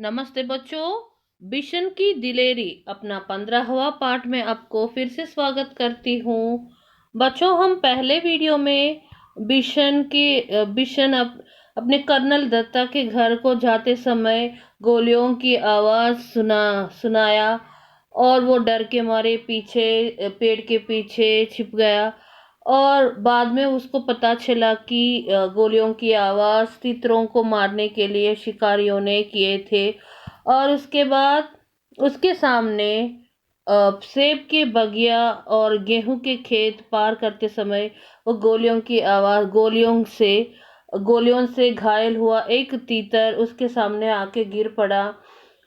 नमस्ते बच्चों। बिशन की दिलेरी अपना 15वां पार्ट में आपको फिर से स्वागत करती हूँ। बच्चों, हम पहले वीडियो में बिशन अपने कर्नल दत्ता के घर को जाते समय गोलियों की आवाज़ सुनाया और वो डर के मारे पीछे पेड़ के पीछे छिप गया। और बाद में उसको पता चला कि गोलियों की आवाज़ तीतरों को मारने के लिए शिकारियों ने किए थे। और उसके बाद उसके सामने सेब के बगिया और गेहूं के खेत पार करते समय वो गोलियों से घायल हुआ एक तीतर उसके सामने आके गिर पड़ा।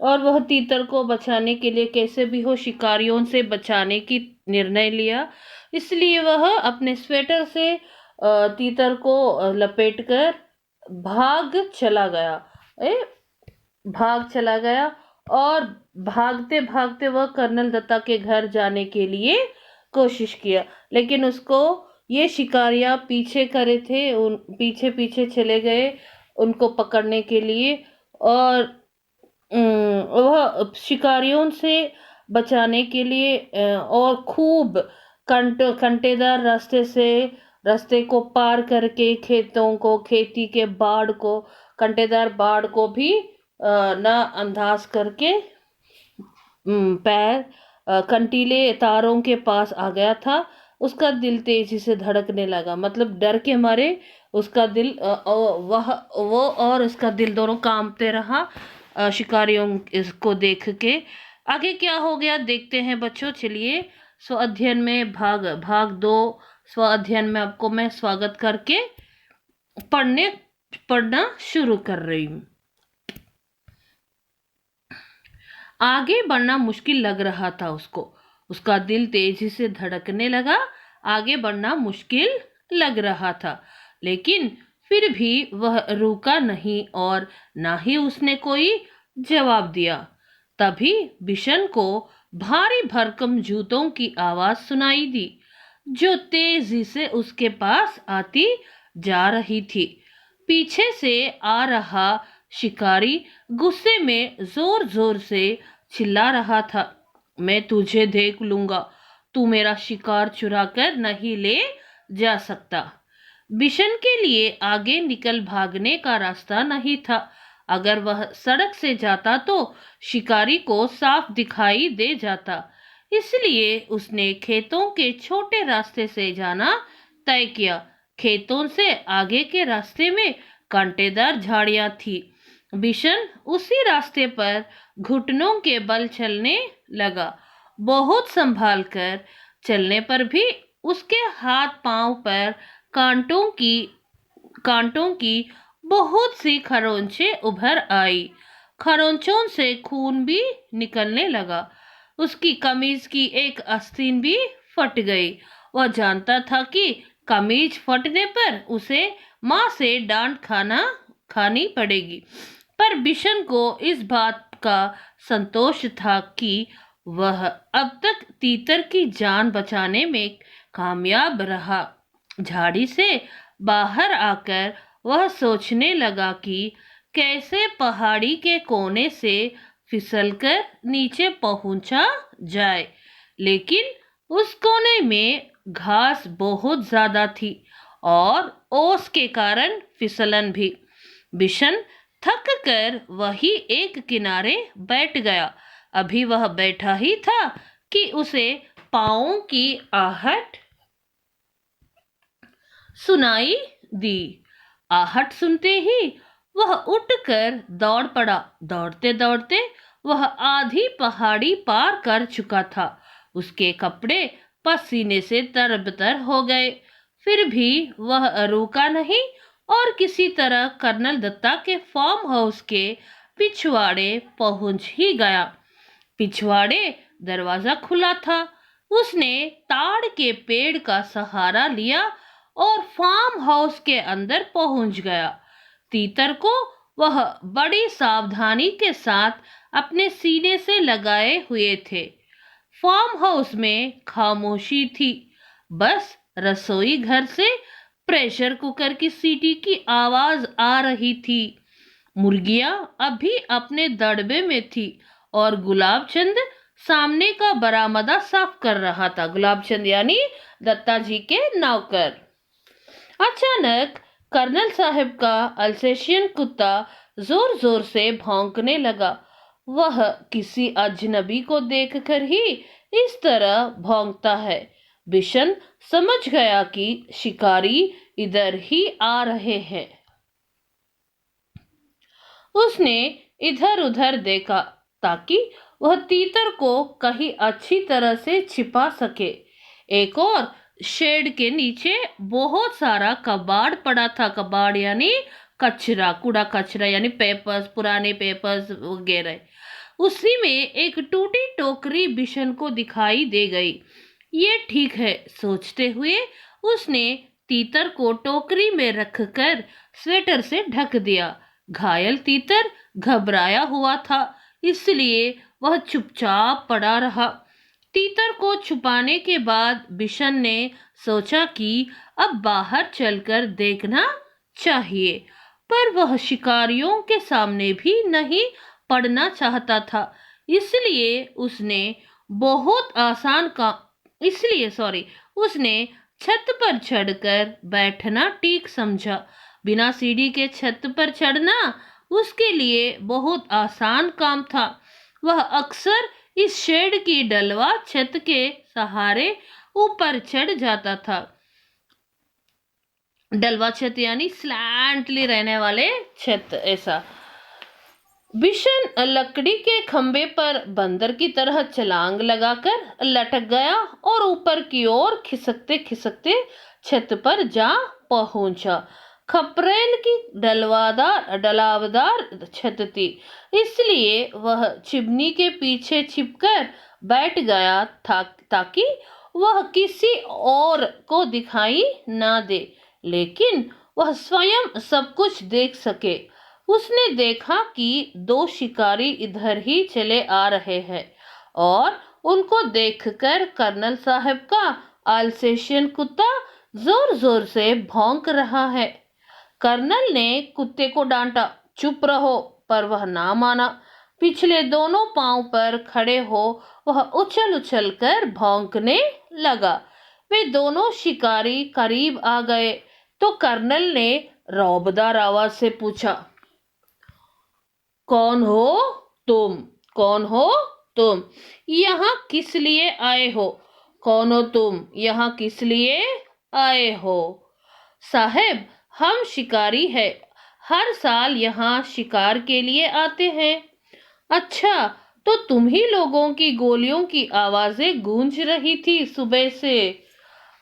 और वह तीतर को बचाने के लिए कैसे भी हो शिकारियों से बचाने की निर्णय लिया। इसलिए वह अपने स्वेटर से तीतर को लपेटकर भाग चला गया ए भाग चला गया। और भागते भागते वह कर्नल दत्ता के घर जाने के लिए कोशिश किया, लेकिन उसको ये शिकारियां पीछे करे थे। उन पीछे पीछे चले गए उनको पकड़ने के लिए। और वह शिकारियों से बचाने के लिए और खूब कंटेदार रास्ते को पार करके खेती के बाढ़ को कंटेदार बाढ़ को भी ना अंदाज करके पैर कंटीले तारों के पास आ गया था। उसका दिल तेजी से धड़कने लगा, मतलब डर के मारे उसका दिल वह वो और उसका दिल दोनों कांपते रहा शिकारियों इसको देख के। आगे क्या हो गया देखते हैं बच्चों। चलिए, स्व अध्ययन में भाग 2 स्व अध्ययन में आपको मैं स्वागत करके पढ़ना शुरू कर रही हूँ। आगे बढ़ना मुश्किल लग रहा था उसको। उसका दिल तेजी से धड़कने लगा। आगे बढ़ना मुश्किल लग रहा था, लेकिन फिर भी वह रुका नहीं और ना ही उसने कोई जवाब दिया। तभी बिशन को भारी भरकम जूतों की आवाज सुनाई दी, जो तेजी से उसके पास आती जा रही थी। पीछे से आ रहा शिकारी गुस्से में जोर जोर से चिल्ला रहा था, मैं तुझे देख लूंगा, तू मेरा शिकार चुरा कर नहीं ले जा सकता। बिशन के लिए आगे निकल भागने का रास्ता नहीं था। अगर वह सड़क से जाता तो शिकारी को साफ दिखाई दे जाता। इसलिए उसने खेतों के छोटे रास्ते से जाना तय किया। खेतों से आगे के रास्ते में कांटेदार झाड़ियां थी। बिशन उसी रास्ते पर घुटनों के बल चलने लगा। बहुत संभाल कर चलने पर भी उसके हाथ पांव पर कांटों की बहुत सी खरोंचें उभर आई। खरोंचों से खून भी निकलने लगा। उसकी कमीज की एक आस्तीन भी फट गई। वह जानता था कि कमीज फटने पर उसे माँ से डांट खानी पड़ेगी, पर बिशन को इस बात का संतोष था कि वह अब तक तीतर की जान बचाने में कामयाब रहा। झाड़ी से बाहर आकर वह सोचने लगा कि कैसे पहाड़ी के कोने से फिसलकर नीचे पहुंचा जाए, लेकिन उस कोने में घास बहुत ज्यादा थी और ओस के कारण फिसलन भी। बिशन थक कर वही एक किनारे बैठ गया। अभी वह बैठा ही था कि उसे पाँवों की आहट सुनाई दी। आहट सुनते ही वह उठकर दौड़ पड़ा। दौड़ते दौड़ते वह आधी पहाड़ी पार कर चुका था। उसके कपड़े पसीने से तरबतर हो गए, फिर भी वह रुका नहीं और किसी तरह कर्नल दत्ता के फार्म हाउस के पिछवाड़े पहुंच ही गया। पिछवाड़े दरवाजा खुला था। उसने ताड़ के पेड़ का सहारा लिया और फार्म हाउस के अंदर पहुंच गया। तीतर को वह बड़ी सावधानी के साथ अपने सीने से लगाए हुए थे। फार्म हाउस में खामोशी थी। बस रसोई घर से प्रेशर कुकर की सीटी की आवाज आ रही थी। मुर्गियां अभी अपने दड़बे में थी और गुलाबचंद सामने का बरामदा साफ कर रहा था। गुलाबचंद यानी दत्ता जी के नौकर। अचानक कर्नल साहब का अल्सेशियन कुत्ता जोर जोर से भौंकने लगा। वह किसी अजनबी को देखकर ही इस तरह भौंकता है। बिशन समझ गया कि शिकारी इधर ही आ रहे हैं। उसने इधर उधर देखा ताकि वह तीतर को कहीं अच्छी तरह से छिपा सके। एक और शेड के नीचे बहुत सारा कबाड़ पड़ा था। कबाड़ यानी कचरा, कूड़ा कचरा यानी पेपर्स, पुराने पेपर्स वगैरह। उसी में एक टूटी टोकरी बिशन को दिखाई दे गई। ये ठीक है सोचते हुए उसने तीतर को टोकरी में रखकर स्वेटर से ढक दिया। घायल तीतर घबराया हुआ था, इसलिए वह चुपचाप पड़ा रहा। तीतर को छुपाने के बाद बिशन ने सोचा कि अब बाहर चलकर देखना चाहिए, पर वह शिकारियों के सामने भी नहीं पड़ना चाहता था। इसलिए उसने बहुत आसान का उसने छत पर चढ़कर बैठना ठीक समझा। बिना सीढ़ी के छत पर चढ़ना उसके लिए बहुत आसान काम था। वह अक्सर इस शेड की डलवा छत के सहारे ऊपर चढ़ जाता था। डलवा छत यानी स्लैंटली रहने वाले छत, ऐसा। बिशन लकड़ी के खंबे पर बंदर की तरह छलांग लगाकर लटक गया और ऊपर की ओर खिसकते खिसकते छत पर जा पहुंचा। खपरेल की डलावदार छत थी, इसलिए वह चिमनी के पीछे छिपकर बैठ गया था ताकि वह किसी और को दिखाई ना दे, लेकिन वह स्वयं सब कुछ देख सके। उसने देखा कि दो शिकारी इधर ही चले आ रहे हैं और उनको देखकर कर्नल साहब का अल्सेशियन कुत्ता जोर जोर से भौंक रहा है। कर्नल ने कुत्ते को डांटा, चुप रहो, पर वह ना माना। पिछले दोनों पांव पर खड़े हो वह उछल उछल कर भौंकने लगा। वे दोनों शिकारी करीब आ गए तो कर्नल ने रौबदार आवाज से पूछा, कौन हो तुम? कौन हो तुम? यहाँ किस लिए आए हो? कौन हो तुम? यहाँ किस लिए आए हो? साहब, हम शिकारी हैं, हर साल यहाँ शिकार के लिए आते हैं। अच्छा, तो तुम ही लोगों की गोलियों की आवाजें गूंज रही थी सुबह से।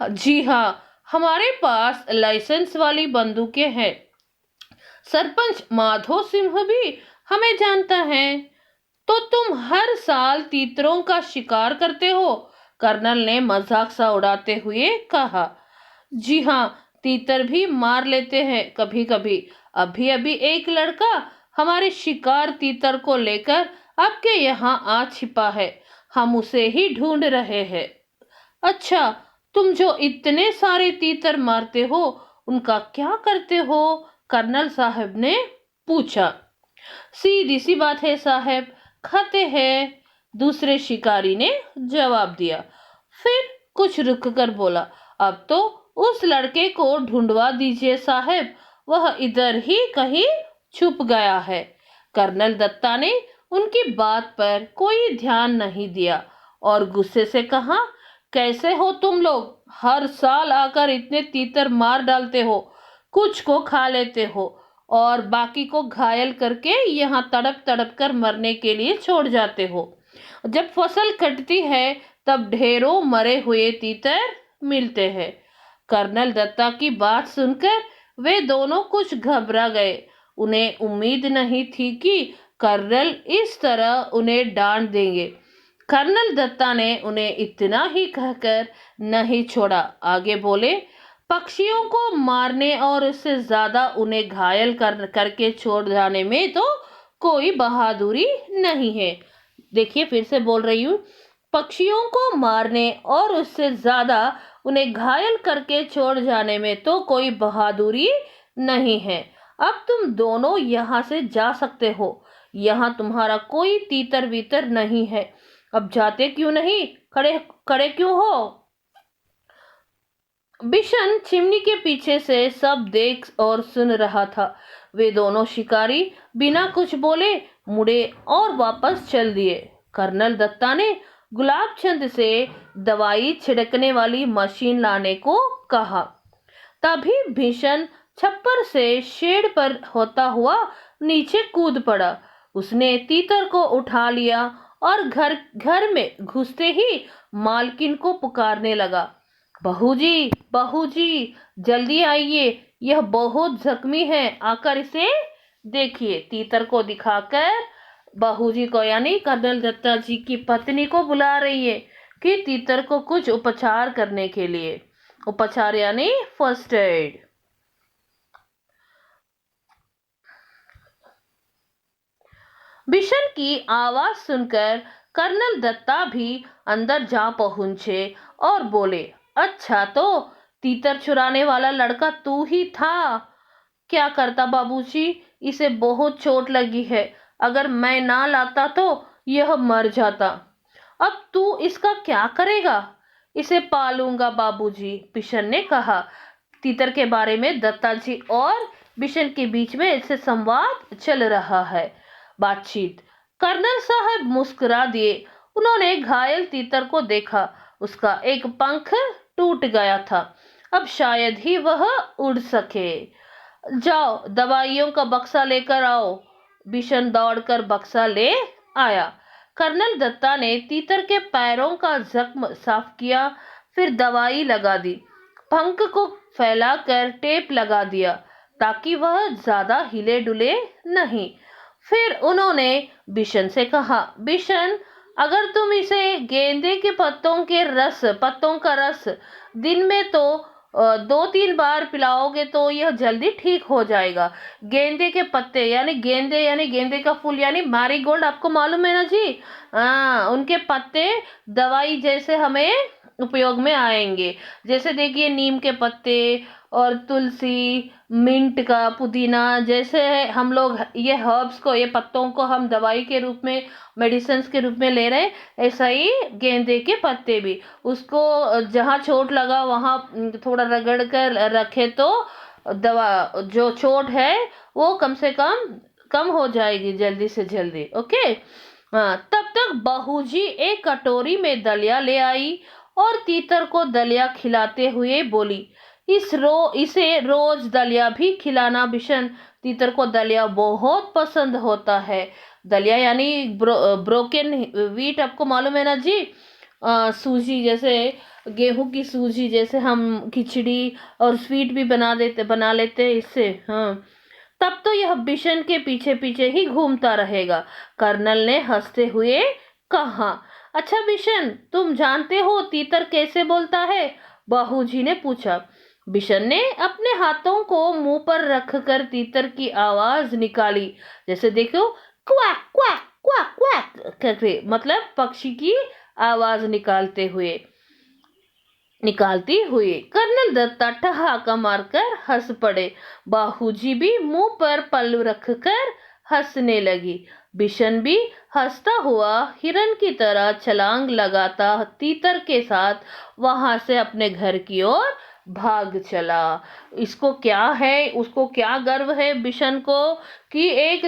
जी हाँ, हमारे पास लाइसेंस वाली बंदूकें हैं। सरपंच माधो सिंह भी हमें जानता है। तो तुम हर साल तीतरों का शिकार करते हो? कर्नल ने मजाक सा उड़ाते हुए कहा। जी हाँ, तीतर भी मार लेते हैं कभी कभी। अभी अभी एक लड़का हमारे शिकार तीतर को लेकर आपके यहाँ आ छिपा है, हम उसे ही ढूंढ रहे हैं। अच्छा, तुम जो इतने सारे तीतर मारते हो उनका क्या करते हो? कर्नल साहब ने पूछा। सीधी सी बात है साहब, खाते हैं, दूसरे शिकारी ने जवाब दिया। फिर कुछ रुक कर बोला, अब तो उस लड़के को ढूंढवा दीजिए साहब, वह इधर ही कहीं छुप गया है। कर्नल दत्ता ने उनकी बात पर कोई ध्यान नहीं दिया और गुस्से से कहा, कैसे हो तुम लोग? हर साल आकर इतने तीतर मार डालते हो, कुछ को खा लेते हो और बाकी को घायल करके यहाँ तड़प तड़प कर मरने के लिए छोड़ जाते हो। जब फसल कटती है तब ढेरों मरे हुए तीतर मिलते हैं। कर्नल दत्ता की बात सुनकर वे दोनों कुछ घबरा गए। उन्हें उम्मीद नहीं थी कि कर्नल इस तरह उन्हें डांट देंगे। कर्नल दत्ता ने उन्हें इतना ही कहकर नहीं छोड़ा, आगे बोले, पक्षियों को मारने और इससे ज्यादा उन्हें घायल करके छोड़ जाने में तो कोई बहादुरी नहीं है। देखिए, फिर से बोल रही हूँ, पक्षियों को मारने और उससे ज्यादा उन्हें घायल करके छोड़ जाने में तो कोई बहादुरी नहीं है। अब तुम दोनों यहाँ से जा सकते हो, यहाँ तुम्हारा कोई तीतर बीतर नहीं है। अब जाते क्यों नहीं, खड़े खड़े क्यों हो? बिशन चिमनी के पीछे से सब देख और सुन रहा था। वे दोनों शिकारी बिना कुछ बोले मुड़े और वापस चल दिए। कर्नल दत्ता ने गुलाब चंद से दवाई छिड़कने वाली मशीन लाने को कहा। तभी भीषण छप्पर से शेड पर होता हुआ नीचे कूद पड़ा। उसने तीतर को उठा लिया और घर में घुसते ही मालकिन को पुकारने लगा, बहू जी, जल्दी आइए, यह बहुत जख्मी है, आकर इसे देखिए। तीतर को दिखाकर बहू जी को यानी कर्नल दत्ता जी की पत्नी को बुला रही है कि तीतर को कुछ उपचार करने के लिए। उपचार यानी फर्स्ट एड। बिशन की आवाज सुनकर कर्नल दत्ता भी अंदर जा पहुंचे और बोले, अच्छा तो तीतर चुराने वाला लड़का तू ही था। क्या करता बाबूजी, इसे बहुत चोट लगी है, अगर मैं ना लाता तो यह मर जाता। अब तू इसका क्या करेगा? इसे पालूंगा बाबूजी, बिशन ने कहा। तीतर के बारे में दत्ता जी और बिशन के बीच में ऐसे संवाद चल रहा है। बातचीत। कर्नल साहब मुस्कुरा दिए। उन्होंने घायल तीतर को देखा। उसका एक पंख टूट गया था, अब शायद ही वह उड़ सके। जाओ दवाइयों का बक्सा लेकर आओ। बिशन दौड़कर बक्सा ले आया। कर्नल दत्ता ने तीतर के पैरों का जख्म साफ किया, फिर दवाई लगा दी। पंख को फैलाकर टेप लगा दिया ताकि वह ज्यादा हिले डुले नहीं। फिर उन्होंने बिशन से कहा, बिशन, अगर तुम इसे गेंदे के पत्तों का रस दिन में तो 2-3 बार पिलाओगे तो यह जल्दी ठीक हो जाएगा। गेंदे के पत्ते यानी गेंदे का फूल यानी मैरीगोल्ड, आपको मालूम है ना जी? उनके पत्ते दवाई जैसे हमें उपयोग में आएंगे। जैसे देखिए नीम के पत्ते और तुलसी, मिंट का, पुदीना, जैसे हम लोग ये हर्ब्स को, ये पत्तों को हम दवाई के रूप में, मेडिसिन के रूप में ले रहे हैं, ऐसा ही गेंदे के पत्ते भी। उसको जहाँ चोट लगा वहाँ थोड़ा रगड़ कर रखे तो दवा जो चोट है वो कम से कम हो जाएगी जल्दी से जल्दी। ओके। तब तक बहू जी एक कटोरी में दलिया ले आई और तीतर को दलिया खिलाते हुए बोली, इसे रोज दलिया भी खिलाना बिशन। तीतर को दलिया बहुत पसंद होता है। दलिया यानी ब्रोकन व्हीट, आपको मालूम है ना जी? सूजी, जैसे गेहूं की सूजी, जैसे हम खिचड़ी और स्वीट भी बना लेते हैं इससे। हाँ, तब तो यह बिशन के पीछे पीछे ही घूमता रहेगा। कर्नल ने हंसते हुए कहा, अच्छा बिशन, तुम जानते हो तीतर कैसे बोलता है? बहू जी ने पूछा। बिशन ने अपने हाथों को मुंह पर रखकर तीतर की आवाज निकाली। जैसे देखो, क्वाक क्वाक क्वाक क्वाक करके, मतलब पक्षी की आवाज निकालती हुई। कर्नल दत्ता ठहाका मारकर हंस पड़े। बाहूजी भी मुंह पर पल्लू रखकर हंसने लगी। बिशन भी हंसता हुआ हिरन की तरह छलांग लगाता तीतर के साथ वहां से अपने घर की ओर भाग चला। इसको क्या है, उसको क्या गर्व है बिशन को कि एक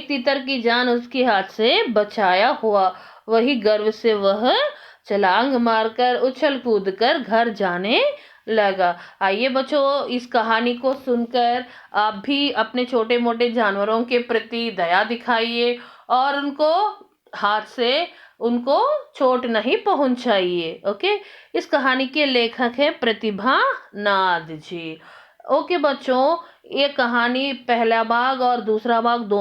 तीतर की जान उसके हाथ से बचाया हुआ। वही गर्व से वह छलांग मारकर उछल कूद कर घर जाने लगा। आइए बच्चों, इस कहानी को सुनकर आप भी अपने छोटे मोटे जानवरों के प्रति दया दिखाइए और हाथ से उनको चोट नहीं पहुंचाइए। ओके। इस कहानी के लेखक है प्रतिभा नाथ जी। ओके बच्चों, ये कहानी पहला भाग और दूसरा भाग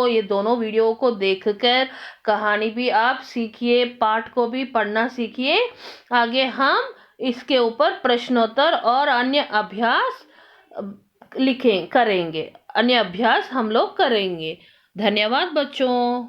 ये दोनों वीडियो को देखकर कहानी भी आप सीखिए, पाठ को भी पढ़ना सीखिए। आगे हम इसके ऊपर प्रश्नोत्तर और अन्य अभ्यास करेंगे। अन्य अभ्यास हम लोग करेंगे। धन्यवाद बच्चों।